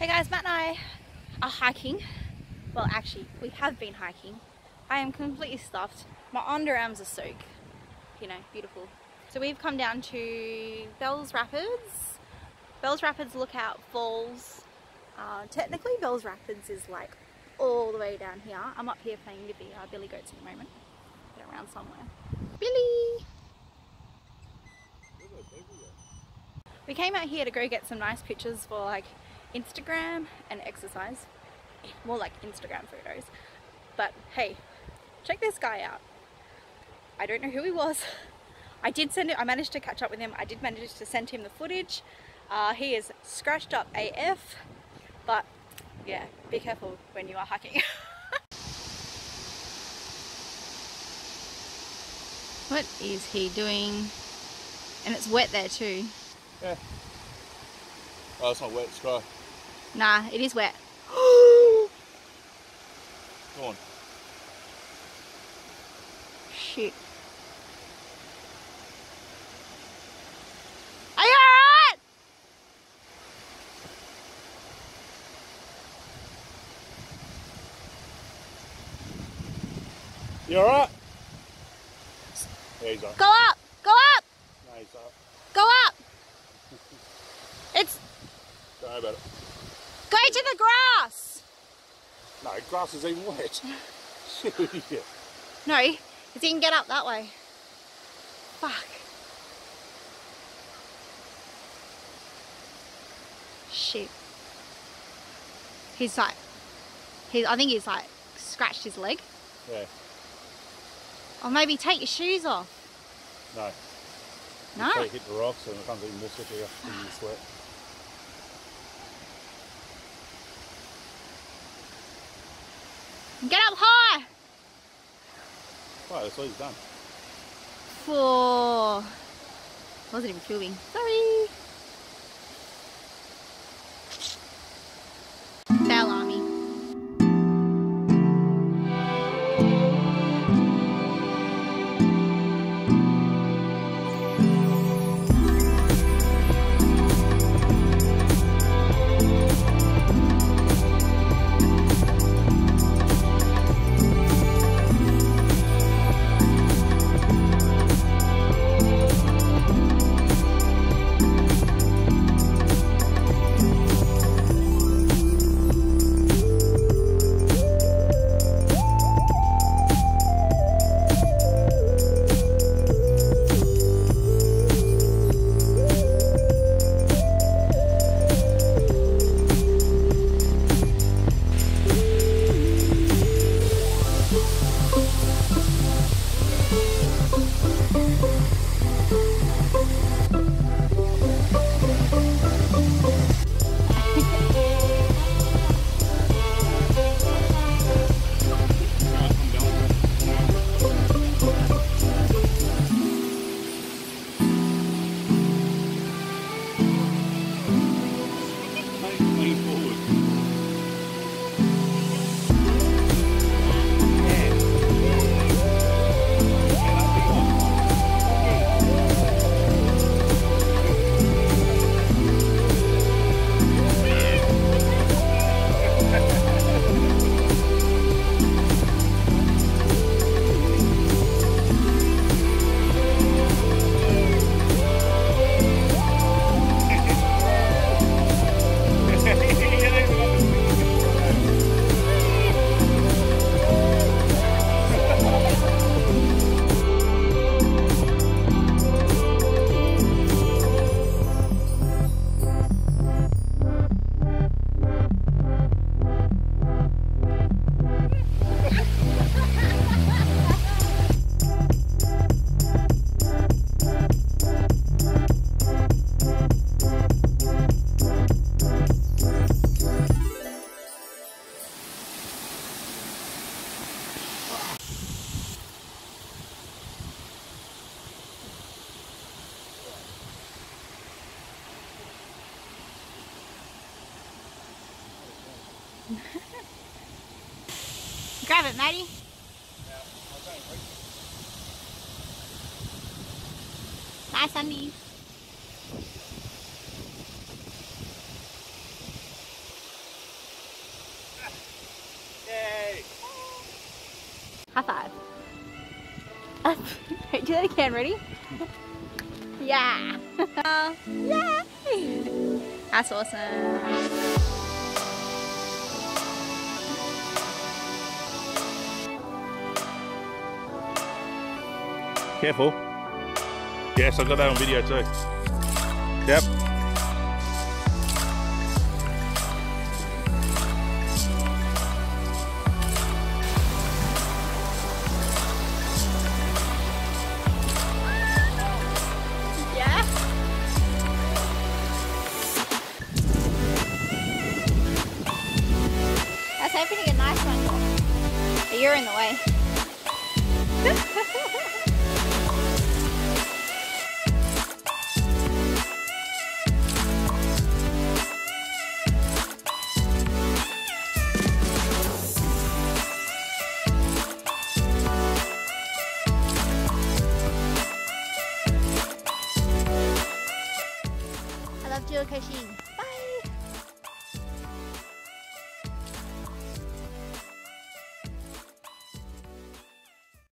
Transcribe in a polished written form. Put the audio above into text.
Hey guys, Matt and I are hiking. Well, actually, we have been hiking. I am completely stuffed. My underarms are soaked. You know, beautiful. So we've come down to Bells Rapids. Bells Rapids Lookout Falls. Technically, Bells Rapids is like all the way down here. I'm up here playing with the billy goats at the moment. Get around somewhere. Billy! We came out here to go get some nice pictures for like Instagram and exercise. More like Instagram photos. But hey, check this guy out. I don't know who he was. I managed to catch up with him. I did manage to send him the footage. He is scratched up AF, but yeah, be careful when you are hiking. What is he doing? And it's wet there too. Yeah. Oh, it's not wet, it's dry. Nah, it is wet. Go on. Shit. Are you alright? You alright? Yeah, he's up. Go up! Go up! No, he's up. Go up! It's... Don't worry about it. Go to the grass! No, grass is even wet. Shit, idiot. No, because he can get up that way. Fuck. Shit. He's like... I think he's like scratched his leg. Yeah. Or maybe take your shoes off. No. No? You hit the rocks and it becomes even more slippery after you sweat. Get up high! Right, that's what he's done. For... Wasn't even filming. Sorry. Bell Army. Grab it, Maddie. Nice undies. High five. Wait, do that again, ready? Yeah! Yay! That's awesome. Careful. Yes, I got that on video too. Yep. Yeah. I was hoping to get a nice one, but you're in the way. I love geocaching.